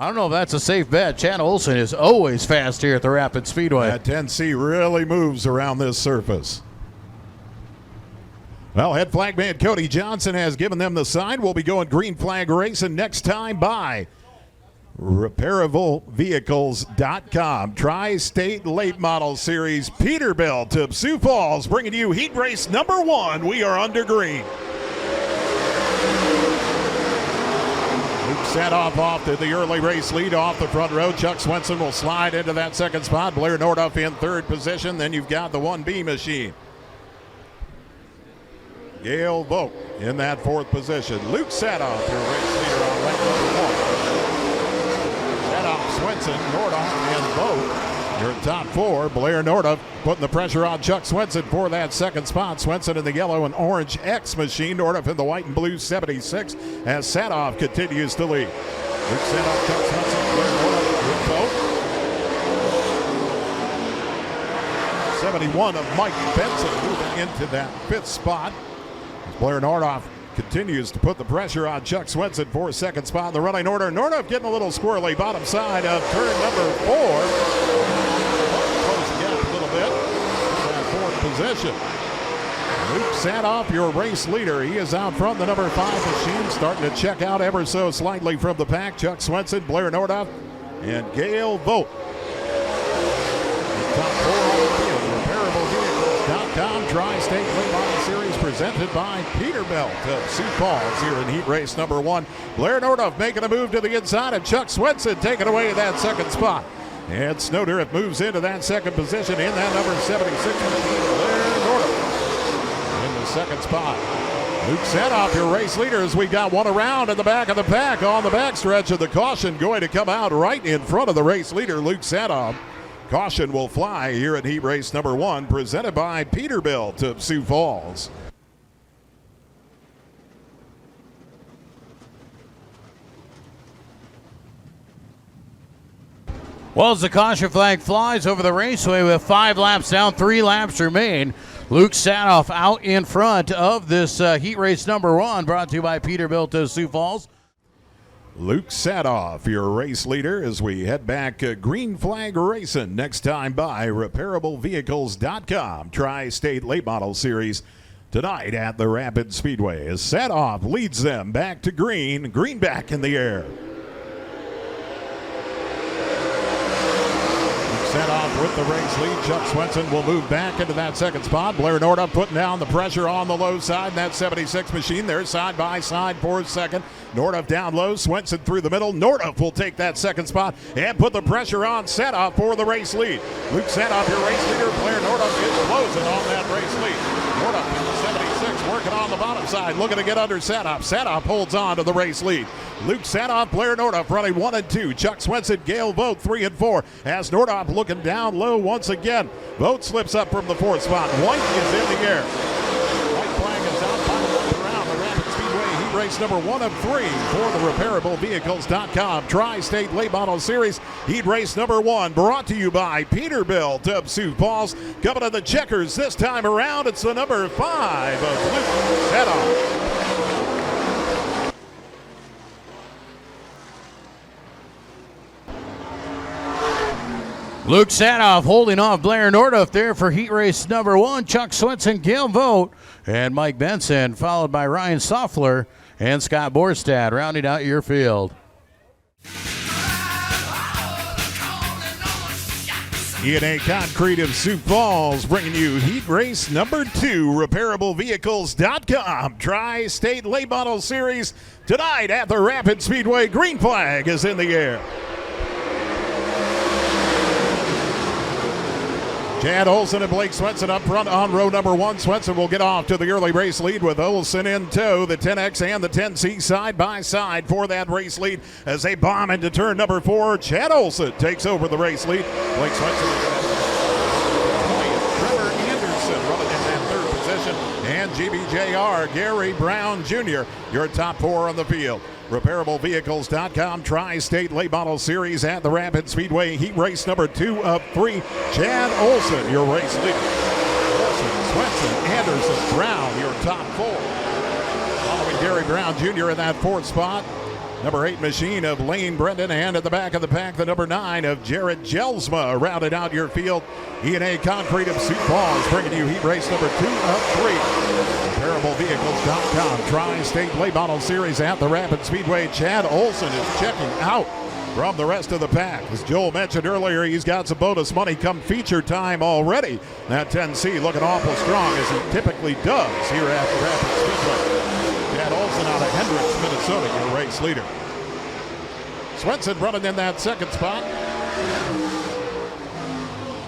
I don't know if that's a safe bet. Chad Olson is always fast here at the Rapid Speedway. That 10C really moves around this surface. Well, head flag man Cody Johnson has given them the sign. We'll be going green flag racing next time by RepairableVehicles.com. Tri-State Late Model Series Peterbilt to Sioux Falls, bringing you heat race number 1. We are under green. Luke Sadoff off to the early race lead off the front row. Chuck Swenson will slide into that second spot. Blair Norduff in third position. Then you've got the 1B machine. Gail Vogt in that fourth position. Luke Sadoff, your race leader on lap number 1. Sadoff, Swenson, Norduff, and Vogt. Your top 4. Blair Norduff putting the pressure on Chuck Swenson for that second spot. Swenson in the yellow and orange X machine. Norduff in the white and blue 76 as Sadoff continues to lead. Luke Sadoff, Chuck Swenson, Blair Norduff with Vogt. 71 of Mike Benson moving into that 5th spot. Blair Norduff continues to put the pressure on Chuck Swenson for second spot in the running order. Norduff getting a little squirrely, bottom side of turn number 4. Close the gap a little bit in that 4th position. Luke Sadoff, your race leader. He is out front. The number 5 machine starting to check out ever so slightly from the pack. Chuck Swenson, Blair Norduff, and Gail Vogt. Top 4 on the field. RepairableVehicles.com Tri-State Late Model Series presented by Peterbilt of Sioux Falls here in heat race number 1. Blair Norduff making a move to the inside, and Chuck Swenson taking away that second spot. And Snowdurf moves into that second position in that number 76 machine. Blair Norduff in the second spot. Luke Sadoff, your race leader, as we got one around in the back of the pack on the backstretch of the caution, going to come out right in front of the race leader, Luke Sadoff. Caution will fly here at heat race number 1, presented by Peterbilt of Sioux Falls. Well, as the caution flag flies over the raceway with 5 laps down, 3 laps remain. Luke Sadoff out in front of this heat race number 1, brought to you by Peterbilt of Sioux Falls. Luke Sadoff, your race leader, as we head back green flag racing next time by RepairableVehicles.com. Tri-State Late Model Series tonight at the Rapid Speedway as Sadoff leads them back to green. Green back in the air. Sadoff with the race lead. Chuck Swenson will move back into that second spot. Blair Norduff putting down the pressure on the low side in that 76 machine. They're side by side for second. Norduff down low. Swenson through the middle. Norduff will take that second spot and put the pressure on Sadoff for the race lead. Luke Sadoff, your race leader. Blair Norduff is closing on that race lead. Norduff in the 76 working on the bottom side, looking to get under Sadoff. Sadoff holds on to the race lead. Luke Sadoff, Blair Norduff running 1 and 2. Chuck Swenson, Gail Vogt 3 and 4. As Norduff looking down low once again. Vogt slips up from the 4th spot. White is in the air. White flag is out, final around the Rapid Speedway heat race number 1 of 3 for the RepairableVehicles.com Tri-State Late Model Series heat race number 1, brought to you by Peterbilt of Sioux Falls. Coming to the checkers this time around, it's the number 5 of Luke Sadoff. Luke Sadoff holding off Blair Norduff there for heat race number 1. Chuck Swenson, Gail Vogt, and Mike Benson, followed by Ryan Soffler and Scott Borstad, rounding out your field. E&A Concrete of Sioux Falls bringing you heat race number 2, RepairableVehicles.com Tri-State Late Model Series tonight at the Rapid Speedway. Green flag is in the air. Chad Olson and Blake Swenson up front on row number 1. Swenson will get off to the early race lead with Olson in tow. The 10X and the 10C side by side for that race lead as they bomb into turn number 4. Chad Olson takes over the race lead. Blake Swenson Trevor Anderson running in that 3rd position. And GBJR, Gary Brown Jr., your top 4 on the field. RepairableVehicles.com Tri-State Late Model Series at the Rapid Speedway heat race number 2 of 3. Chad Olson, your race leader. Olson, Swenson, Anderson, Brown, your top 4. Following Gary Brown Jr. in that 4th spot. Number 8 machine of Lane Brendan, and at the back of the pack, the number 9 of Jared Jelsma. Rounded out your field, E&A Concrete of Sioux Falls, bringing you heat race number 2 of 3. RepairableVehicles.com Tri-State Late Model Series at the Rapid Speedway. Chad Olson is checking out from the rest of the pack. As Joel mentioned earlier, he's got some bonus money come feature time already. That 10C looking awful strong, as he typically does here at the Rapid Speedway. Chad Olson out of Hendricks, Minnesota, your race leader. Swenson running in that second spot,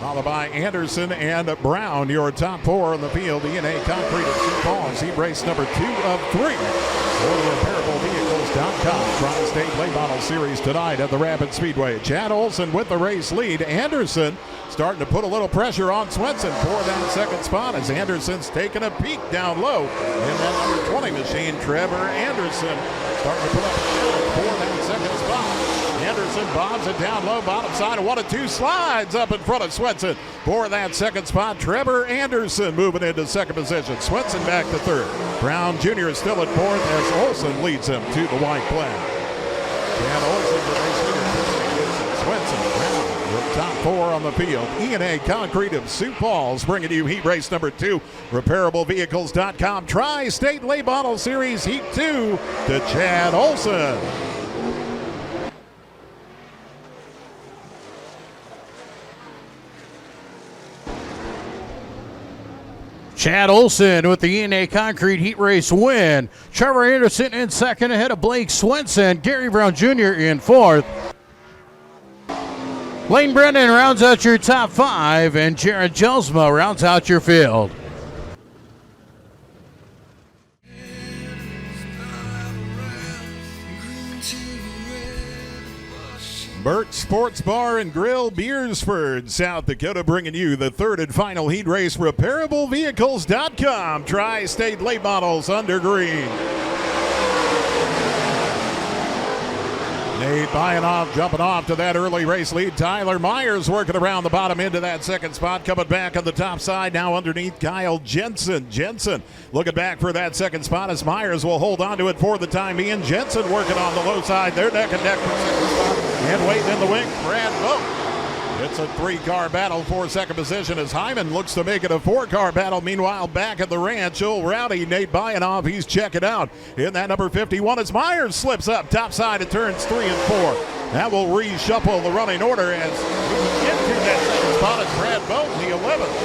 followed by Anderson and Brown, your top 4 in the field. E&A Concrete of Sioux Falls, heat race number 2 of 3 for the RepairableVehicles.com Tri-State Late Model Series tonight at the Rapid Speedway. Chad Olson with the race lead. Anderson starting to put a little pressure on Swenson for that second spot, as Anderson's taking a peek down low in that number 20 machine. Trevor Anderson starting to put up a shot for that second spot. Anderson bobs it down low, bottom side of 1 and 2, slides up in front of Swenson for that second spot. Trevor Anderson moving into second position. Swenson back to third. Brown Jr. is still at fourth as Olson leads him to the white flag. And Olson the race leader. Swenson, Brown, your top 4 on the field. E&A Concrete of Sioux Falls bringing you heat race number 2. RepairableVehicles.com Tri-State Late Model Series Heat 2 to Chad Olson. Chad Olson with the E&A Concrete Heat Race win. Trevor Anderson in second ahead of Blake Swenson. Gary Brown Jr. in fourth. Lane Brendan rounds out your top 5, and Jared Jelsma rounds out your field. Burt Sports Bar and Grill, Beersford, South Dakota, bringing you the third and final heat race. RepairableVehicles.com Tri-State Late Models under green. Nate Byanoff jumping off to that early race lead. Tyler Myers working around the bottom into that second spot. Coming back on the top side now underneath Kyle Jensen. Jensen looking back for that second spot as Myers will hold on to it for the time being. Jensen working on the low side. They're neck and neck for second spot. And waiting in the wing, Brad Vogt. It's a 3-car battle for second position as Hyman looks to make it a 4-car battle. Meanwhile, back at the ranch, old rowdy Nate Byanoff, he's checking out in that number 51 as Myers slips up top side of turns 3 and 4. That will reshuffle the running order as we into that second spot as Brad Vogt, the 11th.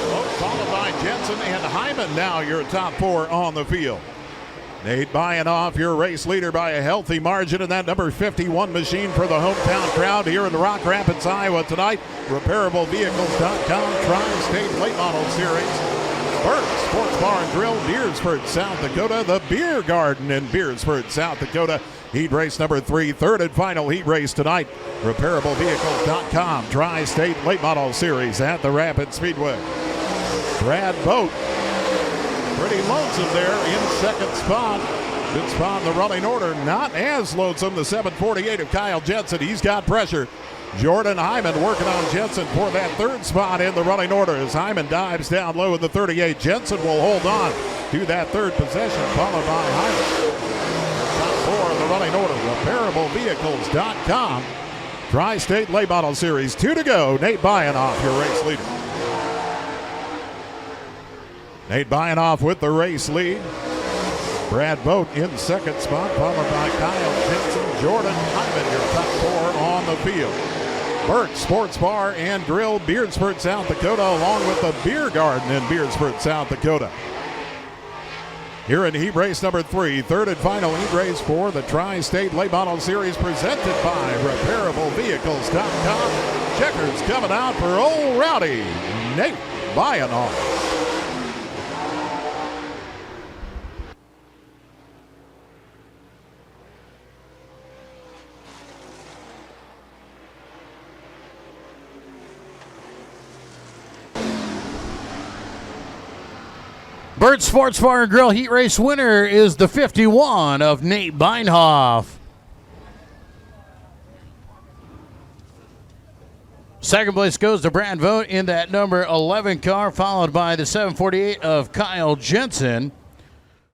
Vogt followed by Jensen and Hyman, now your top 4 on the field. Nate Byanoff, your race leader by a healthy margin in that number 51 machine for the hometown crowd here in the Rock Rapids, Iowa tonight. RepairableVehicles.com Tri-State Late Model Series. Burt Sports Bar and Grill, Beersford, South Dakota. The Beer Garden in Beersford, South Dakota. Heat race number 3, third and final heat race tonight. RepairableVehicles.com Tri-State Late Model Series at the Rapid Speedway. Brad Vogt, pretty lonesome there in second spot. Good spot in the running order. Not as lonesome, the 748 of Kyle Jensen. He's got pressure. Jordan Hyman working on Jensen for that third spot in the running order as Hyman dives down low in the 38. Jensen will hold on to that third possession, followed by Hyman. Top 4 in the running order. RepairableVehicles.com Tri-State Late Model Series. 2 to go. Nate Byanoff, your race leader. Nate Byanoff with the race lead. Brad Vogt in second spot, followed by Kyle Jensen. Jordan Hyman, your top 4 on the field. Burt Sports Bar and Grill, Beersford, South Dakota, along with the Beer Garden in Beersford, South Dakota. Here in heat race number 3, third and final heat race for the Tri-State Late Model Series, presented by RepairableVehicles.com. Checkers coming out for old rowdy Nate Byanoff. Burt Sports Bar and Grill Heat Race winner is the 51 of Nate Byanoff. Second place goes to Brad Vogt in that number 11 car, followed by the 748 of Kyle Jensen.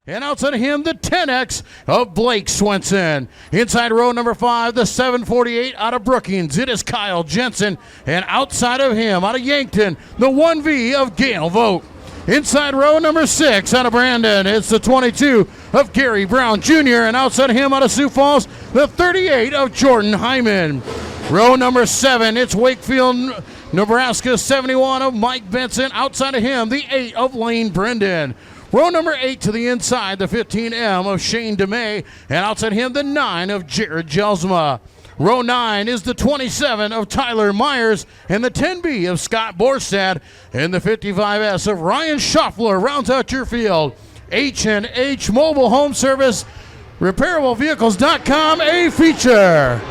And outside of him, the 10X of Blake Swenson. Inside row number 5, the 748 out of Brookings. It is Kyle Jensen. And outside of him, out of Yankton, the 1V of Gail Vogt. Inside row number 6 out of Brandon, it's the 22 of Gary Brown Jr. And outside of him, out of Sioux Falls, the 38 of Jordan Hyman. Row number 7, it's Wakefield, Nebraska, 71 of Mike Benson. Outside of him, the 8 of Lane Brendan. Row number 8 to the inside, the 15M of Shane DeMay. And outside him, the 9 of Jared Jelsma. Row 9 is the 27 of Tyler Myers and the 10B of Scott Borstad. And the 55S of Ryan Schaffler rounds out your field. H&H Mobile Home Service, RepairableVehicles.com, a feature.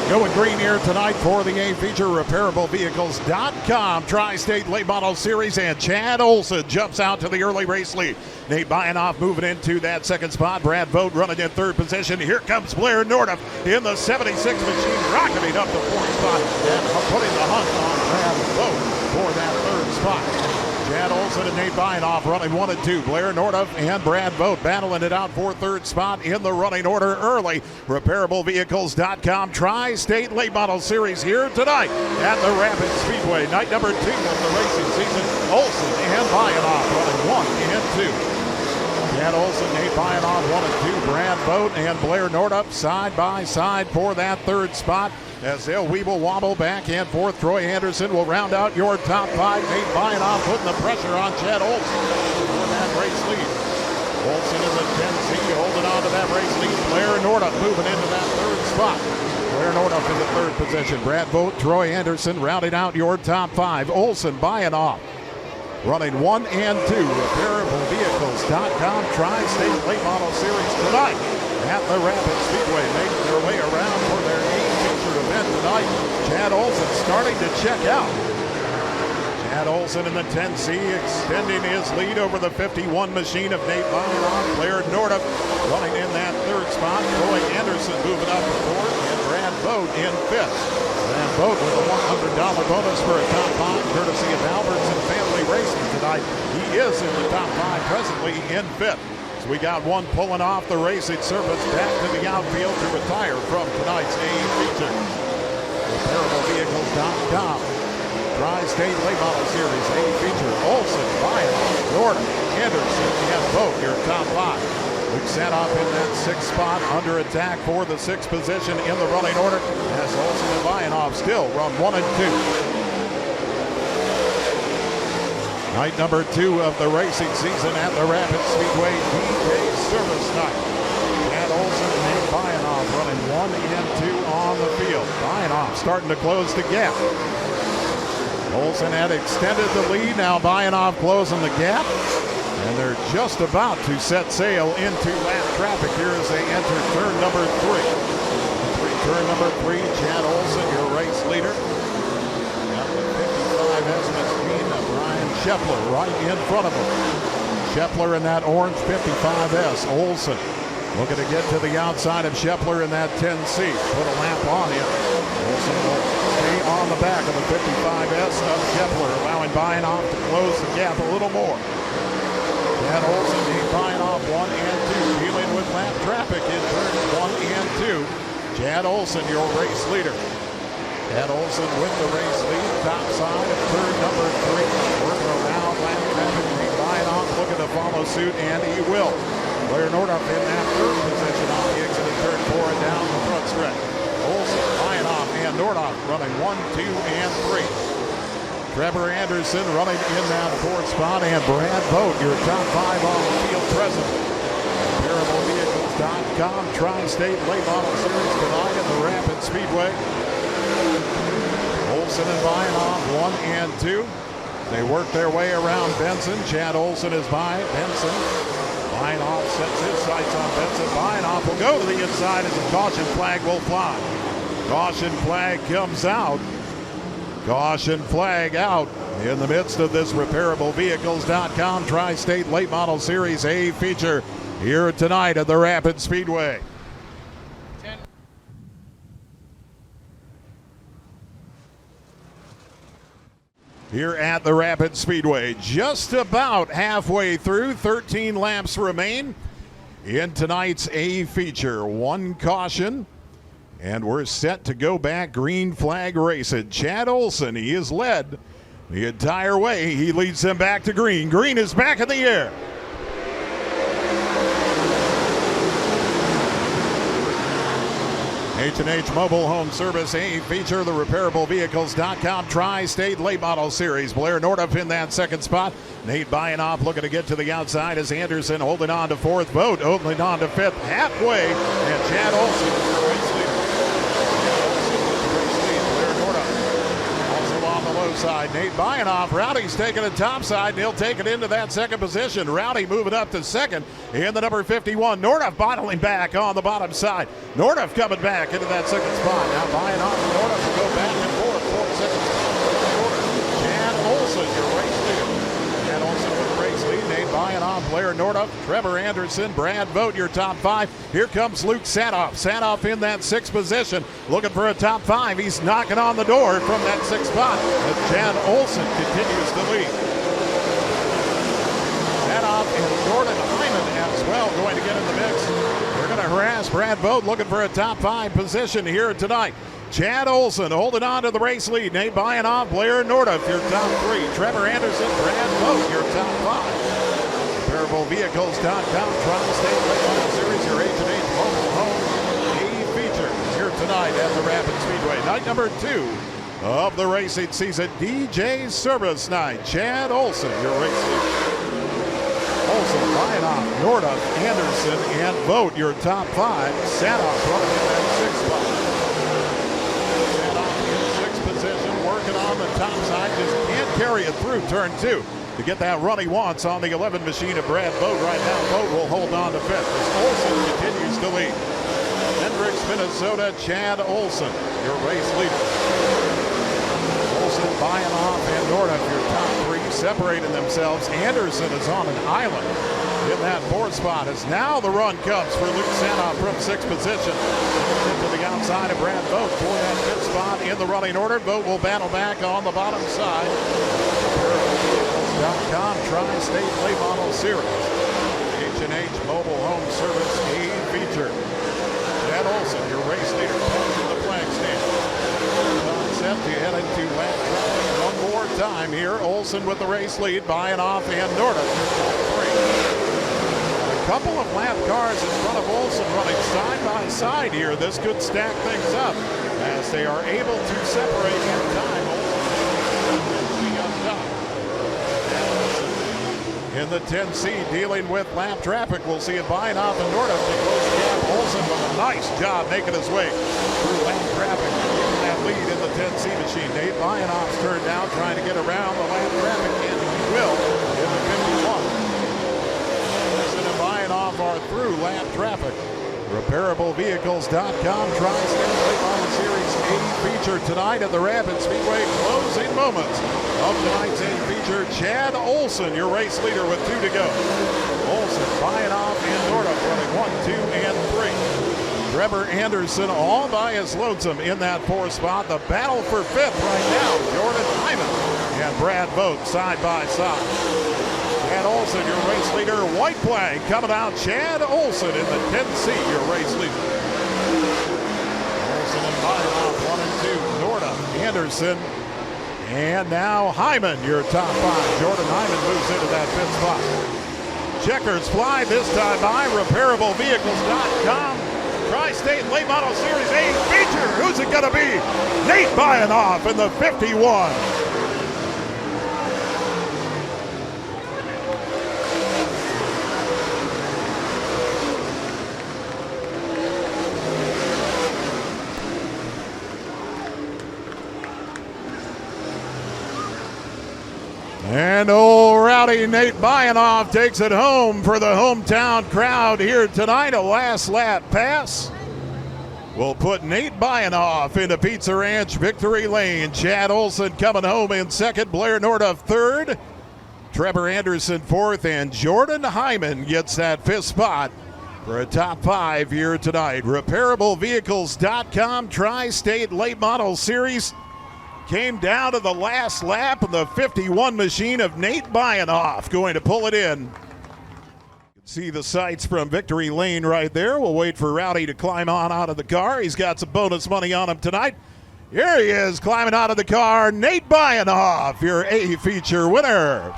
Going green here tonight for the A feature, RepairableVehicles.com. Tri-State Late Model Series, and Chad Olson jumps out to the early race lead. Nate Byanoff moving into that second spot. Brad Vogt running in third position. Here comes Blair Nordup in the 76 machine, rocketing up the fourth spot and putting the hunt on Brad Vogt for that third spot. Chad Olson and Nate Byanoff running 1 and 2. Blair Nordup and Brad Vogt battling it out for third spot in the running order early. RepairableVehicles.com Tri-State Late Model Series here tonight at the Rapid Speedway. Night number 2 of the racing season. Olson and Byanoff running 1 and 2. Chad Olson, Nate Byanoff 1 and 2. Brad Vogt and Blair Nordup side by side for that third spot. As they'll weeble wobble back and forth, Troy Anderson will round out your top 5. Nate Byanoff putting the pressure on Chad Olson for that race lead. Olson in the 10C holding on to that race lead. Blair Nordup moving into that third spot. Blair Nordup in the third position. Brad Vogt, Troy Anderson rounding out your top 5. Olson, Byanoff running 1 and 2. RepairableVehicles.com Tri-State Late Model Series tonight at the Rapid Speedway, making their way around for their A-feature event tonight. Chad Olson starting to check out. Chad Olson in the 10C extending his lead over the 51 machine of Nate Byanoff. Blair Nordup running in that third spot. Troy Anderson moving up to fourth, and Brad Vogt in fifth. Brad Vogt with a $100 bonus for a top 5 courtesy of Albertson Family Racing tonight. He is in the top 5 presently in fifth. We got one pulling off the racing surface back to the outfield to retire from tonight's A feature. RepairableVehicles.com Tri-State Late Model Series A feature. Olson, Byanoff, Nordup, Anderson, and Vogt your top 5. Luke Sanoff in that 6th spot under attack for the 6th position in the running order as Olson and Byanoff still run 1 and 2. Night number 2 of the racing season at the Rapid Speedway DJ Service Night. Chad Olson and Nate Byanoff running 1 and 2 on the field. Byanoff starting to close the gap. Olson had extended the lead. Now Byanoff closing the gap. And they're just about to set sail into lap traffic here as they enter turn number 3. Turn number 3, Chad Olson, your race leader. Got the 55 machine of Brian Scheffler right in front of him. Scheffler in that orange 55S. Olson looking to get to the outside of Scheffler in that 10C. Put a lap on him. Olson will stay on the back of the 55S of Scheffler, allowing Byanoff to close the gap a little more. Chad Olson, Nate Byanoff 1 and 2, dealing with lap traffic in turns 1 and 2. Chad Olson, your race leader. Chad Olson with the race lead, top side of turn number 3. Working around lap traffic. Nate Byanoff looking to follow suit, and he will. Blair Nordup in that third position on the exit of turn 4 and down the front stretch. Olson, Byanoff, and Nordup running 1, 2, and 3. Trevor Anderson running in that 4th spot, and Brad Vogt, your top 5 on the field present. RepairableVehicles.com Tri-State Late Model Series tonight in the Rapid Speedway. Olson and Byanoff 1 and 2. They work their way around Benson. Chad Olson is by Benson. Byanoff sets his sights on Benson. Byanoff will go to the inside as a caution flag will fly. Caution flag comes out. Caution flag out in the midst of this RepairableVehicles.com Tri-State Late Model Series A feature here tonight at the Rapid Speedway. here at the Rapid Speedway. Just about halfway through, 13 laps remain in tonight's A feature. One caution, and we're set to go back green flag racing. Chad Olson, he is led the entire way. He leads them back to green. Green is back in the air. H&H Mobile Home Service A feature, the repairablevehicles.com Tri-State Late Model Series. Blair Nordup in that second spot. Nate Bionoff looking to get to the outside as Anderson holding on to fourth. Vogt holding on to fifth. Halfway, and Chad Olson is the race leader. Blair Nordup also on the low side. Nate Bionoff. Rowdy's taking it top side, and he'll take it into that second position. Rowdy moving up to second in the number 51. Nordup bottling back on the bottom side. Nordup coming back into that second spot. Now Bionoff and Nordup will go back and forth. Second spot. Chad Olson, your race leader. Chad Olson with the race lead. Nate Bionoff, Blair Nordup, Trevor Anderson, Brad Vogt, your top five. Here comes Luke Sadoff. Sadoff in that sixth position, looking for a top five. He's knocking on the door from that sixth spot. But Chad Olson continues to lead. Sadoff and Jordan Hyman as well going to get in the mix. They're going to harass Brad Vogt, looking for a top five position here tonight. Chad Olson holding on to the race lead. Nate Bionoff, Blair Nordup, your top three. Trevor Anderson, Brad Vogt, your top five. RepairableVehicles.com Tri-State Late Model Series, your H&H Mobile Home A feature here tonight at the Rapid Speedway. Night number 2 of the racing season. DJ Service Night. Chad Olson, your race leader. Olson, Bionoff, Nordup, Anderson, and Vogt, your top five. Sadoff running in that sixth spot. Working on the top side, just can't carry it through turn 2 to get that run he wants on the 11 machine of Brad Vogt. Right now, Vogt will hold on to fifth as Olson continues to lead. Hendricks, Minnesota, Chad Olson, your race leader. Olson, Bionoff, and Nordup, your top three, separating themselves. Anderson is on an island in that fourth spot as now the run comes for Luke Sadoff from sixth position. To the outside of Brad Vogt for that fifth spot in the running order. Vogt will battle back on the bottom side. RepairableVehicles.com Tri-State Late Model Series. H&H Mobile Home Service A feature. Chad Olson, your race leader, passing the flag stand. Set to head into lap traffic one more time here. Olson with the race lead, Bionoff and Nordup. A couple of lap cars in front of Olson running side by side here. This could stack things up as they are able to separate in time. Olson up top. In the 10C, dealing with lap traffic, we'll see it Bionoff and Nordup to close the gap. Olson with a nice job making his way through lap traffic, keeping that lead in the 10C machine. Nate Bionoff's turned down, trying to get around the lap traffic, and he will in the 51. Bionoff are through lap traffic. RepairableVehicles.com Tri-State Late Model Series A feature tonight at the Rapid Speedway. Closing moments of tonight's A feature. Chad Olson, your race leader with 2 to go. Olson, Bionoff, and Nordup running 1, 2, and 3. Trevor Anderson all by his lonesome in that fourth spot. The battle for fifth right now. Jordan Hyman and Brad Vogt side by side. Chad Olson, your race leader. White flag coming out. Chad Olson in the 10C, your race leader. Olson and Bionoff 1 and 2. Nordup, Anderson, and now Hyman, your top five. Jordan Hyman moves into that fifth spot. Checkers fly this time by RepairableVehicles.com. Tri-State Late Model Series A feature. Who's it going to be? Nate Bionoff in the 51. And old rowdy Nate Bionoff takes it home for the hometown crowd here tonight. A last lap pass will put Nate Bionoff into Pizza Ranch victory lane. Chad Olson coming home in second. Blair Nordup third. Trevor Anderson fourth. And Jordan Hyman gets that fifth spot for a top five here tonight. RepairableVehicles.com Tri-State Late Model Series Came down to the last lap, and the 51 machine of Nate Byanoff going to pull it in. You can see the sights from Victory Lane right there. We'll wait for Rowdy to climb on out of the car. He's got some bonus money on him tonight. Here he is climbing out of the car, Nate Byanoff, your A feature winner.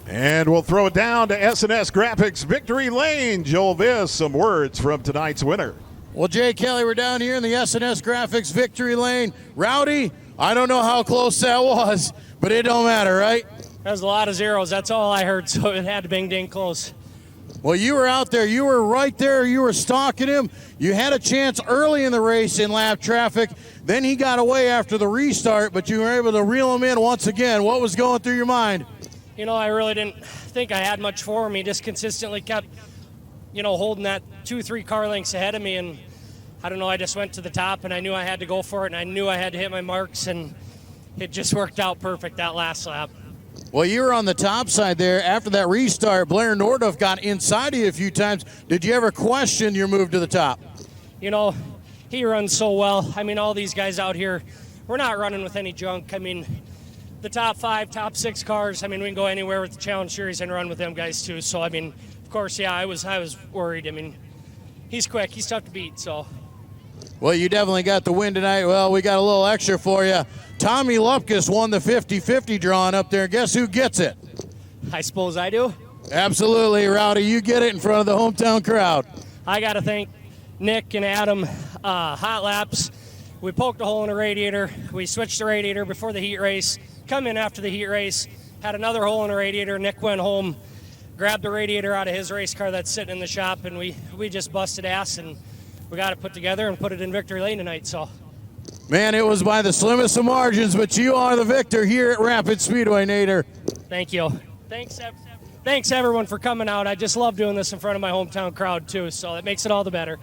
And we'll throw it down to S&S Graphics Victory Lane. Joel Viss, some words from tonight's winner. Well, Jay Kelly, we're down here in the S&S Graphics Victory Lane. Rowdy, I don't know how close that was, but it don't matter, right? That was a lot of zeros. That's all I heard, so it had to be dang close. Well, you were out there. You were right there. You were stalking him. You had a chance early in the race in lap traffic. Then he got away after the restart, but you were able to reel him in once again. What was going through your mind? You know, I really didn't think I had much for him. He just consistently kept, holding that 2-3 car lengths ahead of me. And I don't know, I just went to the top, and I knew I had to go for it, and I knew I had to hit my marks, and it just worked out perfect that last lap. Well, you were on the top side there. After that restart, Blair Norduff got inside of you a few times. Did you ever question your move to the top? You know, he runs so well. I mean, all these guys out here, we're not running with any junk. I mean, the top 5, top 6 cars, I mean, we can go anywhere with the Challenge Series and run with them guys too. So, I mean, of course, yeah, I was worried. I mean, he's quick. He's tough to beat, so. Well, you definitely got the win tonight. Well, we got a little extra for you. Tommy Lupkus won the 50-50 drawing up there. Guess who gets it? I suppose I do. Absolutely, Rowdy. You get it in front of the hometown crowd. I got to thank Nick and Adam, Hot Laps. We poked a hole in the radiator. We switched the radiator before the heat race. Come in after the heat race, had another hole in the radiator. Nick went home, grabbed the radiator out of his race car that's sitting in the shop, and we just busted ass, and we got it put together and put it in Victory Lane tonight. So, man, it was by the slimmest of margins, but you are the victor here at Rapid Speedway, Nader. Thank you. Thanks everyone for coming out. I just love doing this in front of my hometown crowd too, so it makes it all the better.